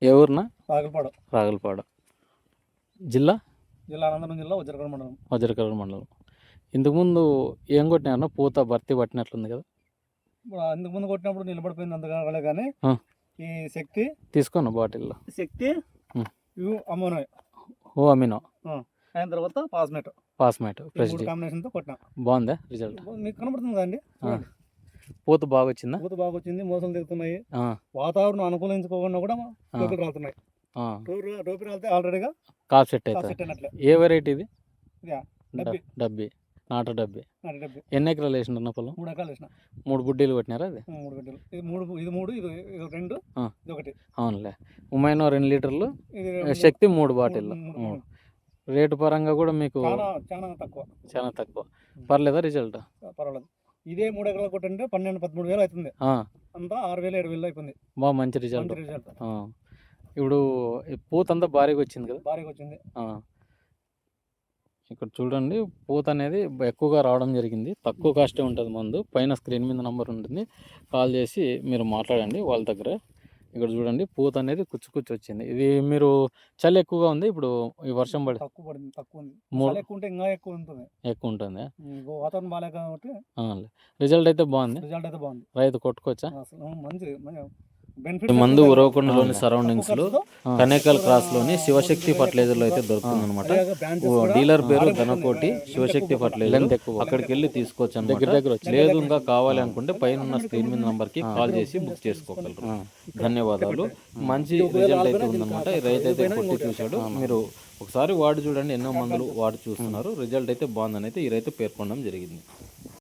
ఏ ఊరినా? రాగులపాడు. రాగులపాడు. జిల్లా? అనంతపురం జిల్లా వజ్రకరణ మండలం. వజ్రకరణ మండలం. ఇంతకుముందు ఏం కొట్టినా పూత భర్తీ పట్టినట్లుంది కదా? ఇంతకుముందు కొట్టినప్పుడు నిలబడిపోయింది అంతగా కానీ ఈ శక్తి తీసుకున్నా బాటిల్లో. శక్తి అమోనో అమినో అయిన తర్వాత పాస్మేట్ కాంబినేషన్తో కొట్టినా. బాగుందా రిజల్ట్? మీకు కనబడుతుంది కదండి, పూత బాగా వచ్చిందా? పూత బాగా వచ్చింది, మోసలు తిరుగుతున్నాయి. వాతావరణం అనుకూలించుకోకుండా కూడా టోపీలు రాలుతున్నాయి. టోపీ రాలితే ఆల్రెడీగా కాప్ సెట్ అయినట్లే. ఏ వెరైటీ ఇది? డబ్బి, నాటు డబ్బి. ఎన్ని ఎకరాలు వేసిన పొలం? 3 ఎకరాలు వేసిన. 3 బుడ్డీలు కొట్టినారా? అది 3 గడ్డలు. ఇది 3 ఇది 2 ఇది 1. అవునులే. ఉమైనో 2 లీటర్లు, శక్తి 3 బాటిల్లు. రేటు పరంగా కూడా మీకు చాలా తక్కువ. పర్లేదా రిజల్ట్? పర్వాలేదు. ఇదే 3 ఎకరాలు కొట్టంటే 12-13 వేలు అవుతుంది. అంతా 6,000-7,000 అయిపోయింది. బాగా మంచి రిజల్ట్. ఇప్పుడు పూత అంతా భారీగా వచ్చింది కదా? భారీగా వచ్చింది. ఇక్కడ చూడండి, పూత అనేది ఎక్కువగా రావడం జరిగింది. తక్కువ కాస్టే ఉంటుంది మందు. పైన స్క్రీన్ మీద నెంబర్ ఉంటుంది, కాల్ చేసి మీరు మాట్లాడండి వాళ్ళ దగ్గర. ఇక్కడ చూడండి, పూత అనేది కుచ్చు వచ్చింది. ఇది మీరు చలి ఎక్కువగా ఉంది, ఇప్పుడు ఈ వర్షం పడి తక్కువ ఉంది. ఇంకా ఎక్కువ ఉంటుంది. వాతావరణం బాగాలేదు కాబట్టి రిజల్ట్ అయితే బాగుంది. రైతు కొట్టుకోవచ్చా? మందు ఉరవకొండలోని సరౌండింగ్స్ లో కనేకల్ క్రాస్ లోని శివశక్తి ఫర్టిలైజర్ లో అయితే దొరుకుతుంది అనమాట. డీలర్ పేరు ధనకోటి శివశక్తి ఫర్టిలైజర్. అక్కడికి వెళ్ళి తీసుకోవచ్చు. దగ్గర లేదు ఇంకా కావాలి అనుకుంటే పైన ఉన్న స్క్రీన్ మీద నంబర్ కి కాల్ చేసి బుక్ చేసుకోగలరు. ధన్యవాదాలు. మంచి రిజల్ట్ అయితే ఉందన్నమాట. ఈ రైతు అయితే కొట్టి చూశాడు. మీరు ఒకసారి వాడి చూడండి, ఎన్నో మందులు వాడి చూస్తున్నారు. రిజల్ట్ అయితే బాగుందని అయితే ఈ రైతు పేర్కొనడం జరిగింది.